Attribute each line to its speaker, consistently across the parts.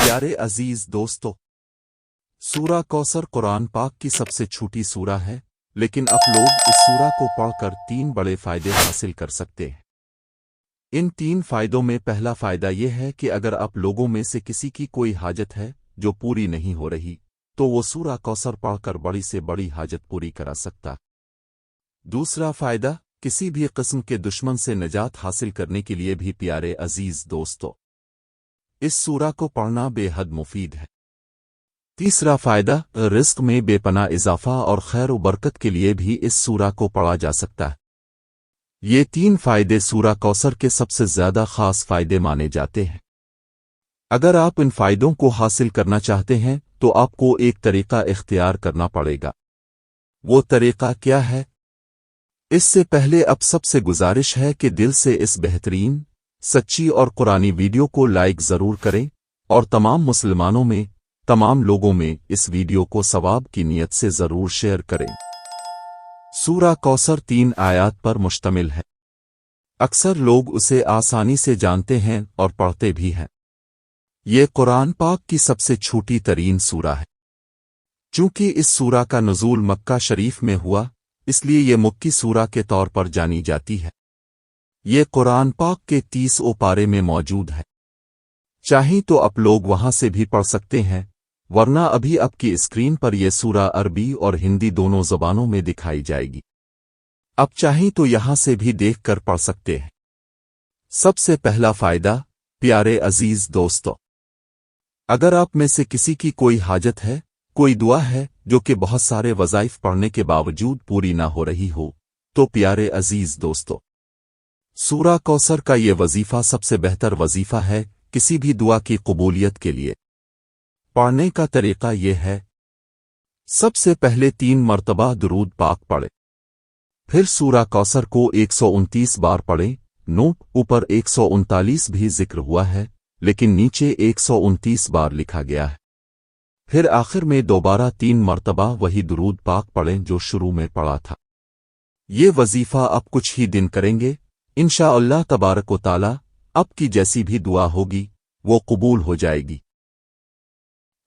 Speaker 1: پیارے عزیز دوستو، سورہ کوثر قرآن پاک کی سب سے چھوٹی سورہ ہے، لیکن آپ لوگ اس سورہ کو پڑھ کر 3 بڑے فائدے حاصل کر سکتے ہیں۔ ان 3 فائدوں میں پہلا فائدہ یہ ہے کہ اگر آپ لوگوں میں سے کسی کی کوئی حاجت ہے جو پوری نہیں ہو رہی، تو وہ سورہ کوثر پڑھ کر بڑی سے بڑی حاجت پوری کرا سکتا۔ دوسرا فائدہ، کسی بھی قسم کے دشمن سے نجات حاصل کرنے کے لیے بھی پیارے عزیز دوستو، اس سورہ کو پڑھنا بے حد مفید ہے۔ تیسرا فائدہ، رزق میں بے پناہ اضافہ اور خیر و برکت کے لیے بھی اس سورہ کو پڑھا جا سکتا ہے۔ یہ 3 فائدے سورہ کوثر کے سب سے زیادہ خاص فائدے مانے جاتے ہیں۔ اگر آپ ان فائدوں کو حاصل کرنا چاہتے ہیں تو آپ کو ایک طریقہ اختیار کرنا پڑے گا۔ وہ طریقہ کیا ہے؟ اس سے پہلے اب سب سے گزارش ہے کہ دل سے اس بہترین، سچی اور قرآنی ویڈیو کو لائک ضرور کریں اور تمام مسلمانوں میں، تمام لوگوں میں اس ویڈیو کو ثواب کی نیت سے ضرور شیئر کریں۔ سورہ کوثر 3 آیات پر مشتمل ہے۔ اکثر لوگ اسے آسانی سے جانتے ہیں اور پڑھتے بھی ہیں۔ یہ قرآن پاک کی سب سے چھوٹی ترین سورہ ہے۔ چونکہ اس سورہ کا نزول مکہ شریف میں ہوا، اس لیے یہ مکی سورہ کے طور پر جانی جاتی ہے۔ یہ قرآن پاک کے 30 پارے میں موجود ہے۔ چاہیں تو آپ لوگ وہاں سے بھی پڑھ سکتے ہیں، ورنہ ابھی آپ کی اسکرین پر یہ سورہ عربی اور ہندی دونوں زبانوں میں دکھائی جائے گی۔ اب چاہیں تو یہاں سے بھی دیکھ کر پڑھ سکتے ہیں۔ سب سے پہلا فائدہ، پیارے عزیز دوستو، اگر آپ میں سے کسی کی کوئی حاجت ہے، کوئی دعا ہے جو کہ بہت سارے وظائف پڑھنے کے باوجود پوری نہ ہو رہی ہو، تو پیارے عزیز دوستو، سورہ کوثر کا یہ وظیفہ سب سے بہتر وظیفہ ہے کسی بھی دعا کی قبولیت کے لیے۔ پڑھنے کا طریقہ یہ ہے، سب سے پہلے 3 مرتبہ درود پاک پڑھیں، پھر سورہ کوثر کو 129 بار پڑھیں۔ نوٹ: اوپر 139 بھی ذکر ہوا ہے، لیکن نیچے 129 بار لکھا گیا ہے۔ پھر آخر میں دوبارہ 3 مرتبہ وہی درود پاک پڑھیں جو شروع میں پڑھا تھا۔ یہ وظیفہ آپ کچھ ہی دن کریں گے، انشاءاللہ تبارک و تعالی آپ کی جیسی بھی دعا ہوگی وہ قبول ہو جائے گی۔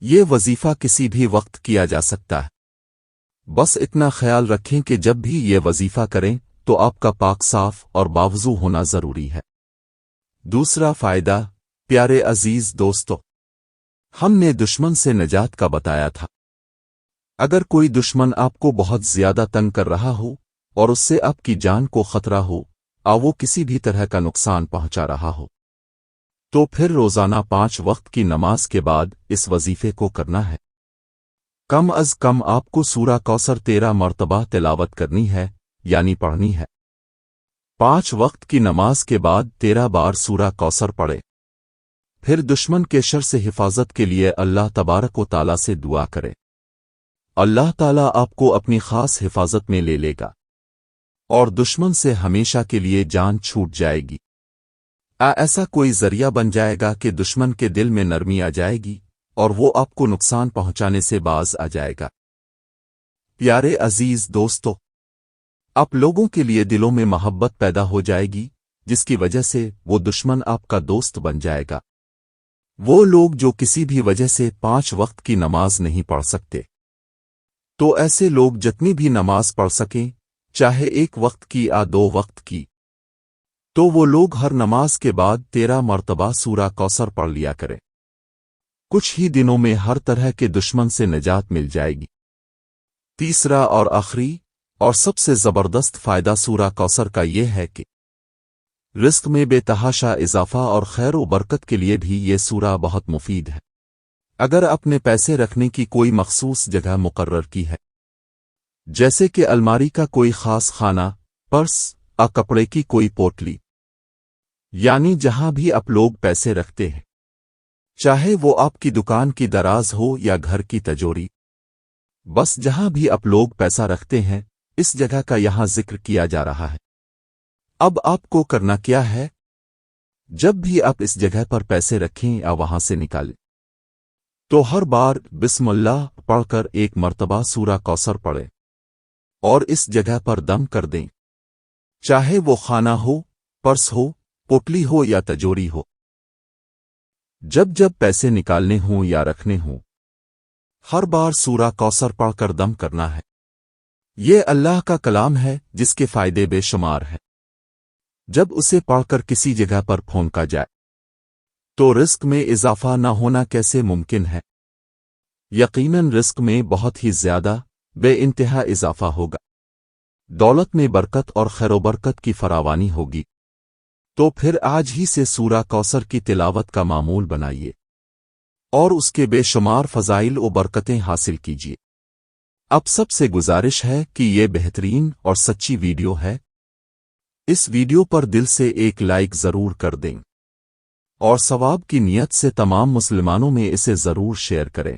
Speaker 1: یہ وظیفہ کسی بھی وقت کیا جا سکتا ہے۔ بس اتنا خیال رکھیں کہ جب بھی یہ وظیفہ کریں تو آپ کا پاک صاف اور باوضو ہونا ضروری ہے۔ دوسرا فائدہ، پیارے عزیز دوستو، ہم نے دشمن سے نجات کا بتایا تھا۔ اگر کوئی دشمن آپ کو بہت زیادہ تنگ کر رہا ہو اور اس سے آپ کی جان کو خطرہ ہو، وہ کسی بھی طرح کا نقصان پہنچا رہا ہو، تو پھر روزانہ 5 وقت کی نماز کے بعد اس وظیفے کو کرنا ہے۔ کم از کم آپ کو سورہ کوثر 13 مرتبہ تلاوت کرنی ہے، یعنی پڑھنی ہے۔ 5 وقت کی نماز کے بعد 13 بار سورہ کوثر پڑھے، پھر دشمن کے شر سے حفاظت کے لیے اللہ تبارک و تعالی سے دعا کرے۔ اللہ تعالیٰ آپ کو اپنی خاص حفاظت میں لے لے گا اور دشمن سے ہمیشہ کے لیے جان چھوٹ جائے گی۔ ایسا کوئی ذریعہ بن جائے گا کہ دشمن کے دل میں نرمی آ جائے گی اور وہ آپ کو نقصان پہنچانے سے باز آ جائے گا۔ پیارے عزیز دوستو، آپ لوگوں کے لیے دلوں میں محبت پیدا ہو جائے گی، جس کی وجہ سے وہ دشمن آپ کا دوست بن جائے گا۔ وہ لوگ جو کسی بھی وجہ سے 5 وقت کی نماز نہیں پڑھ سکتے، تو ایسے لوگ جتنی بھی نماز پڑھ سکیں، چاہے 1 وقت کی یا 2 وقت کی، تو وہ لوگ ہر نماز کے بعد 13 مرتبہ سورہ کوثر پڑھ لیا کریں۔ کچھ ہی دنوں میں ہر طرح کے دشمن سے نجات مل جائے گی۔ تیسرا اور آخری اور سب سے زبردست فائدہ سورہ کوثر کا یہ ہے کہ رزق میں بے تحاشا اضافہ اور خیر و برکت کے لیے بھی یہ سورہ بہت مفید ہے۔ اگر اپنے پیسے رکھنے کی کوئی مخصوص جگہ مقرر کی ہے، جیسے کہ الماری کا کوئی خاص خانہ، پرس، کپڑے کی کوئی پوٹلی، یعنی جہاں بھی آپ لوگ پیسے رکھتے ہیں، چاہے وہ آپ کی دکان کی دراز ہو یا گھر کی تجوری، بس جہاں بھی آپ لوگ پیسہ رکھتے ہیں اس جگہ کا یہاں ذکر کیا جا رہا ہے۔ اب آپ کو کرنا کیا ہے؟ جب بھی آپ اس جگہ پر پیسے رکھیں یا وہاں سے نکالیں، تو ہر بار بسم اللہ پڑھ کر 1 مرتبہ سورہ کوثر پڑھیں اور اس جگہ پر دم کر دیں، چاہے وہ خانہ ہو، پرس ہو، پوٹلی ہو یا تجوری ہو۔ جب جب پیسے نکالنے ہوں یا رکھنے ہوں، ہر بار سورہ کوثر پڑھ کر دم کرنا ہے۔ یہ اللہ کا کلام ہے جس کے فائدے بے شمار ہیں۔ جب اسے پڑھ کر کسی جگہ پر پھونکا جائے تو رزق میں اضافہ نہ ہونا کیسے ممکن ہے؟ یقیناً رزق میں بہت ہی زیادہ بے انتہا اضافہ ہوگا، دولت میں برکت اور خیر و برکت کی فراوانی ہوگی۔ تو پھر آج ہی سے سورہ کوثر کی تلاوت کا معمول بنائیے اور اس کے بے شمار فضائل و برکتیں حاصل کیجیے۔ اب سب سے گزارش ہے کہ یہ بہترین اور سچی ویڈیو ہے، اس ویڈیو پر دل سے ایک لائک ضرور کر دیں اور ثواب کی نیت سے تمام مسلمانوں میں اسے ضرور شیئر کریں۔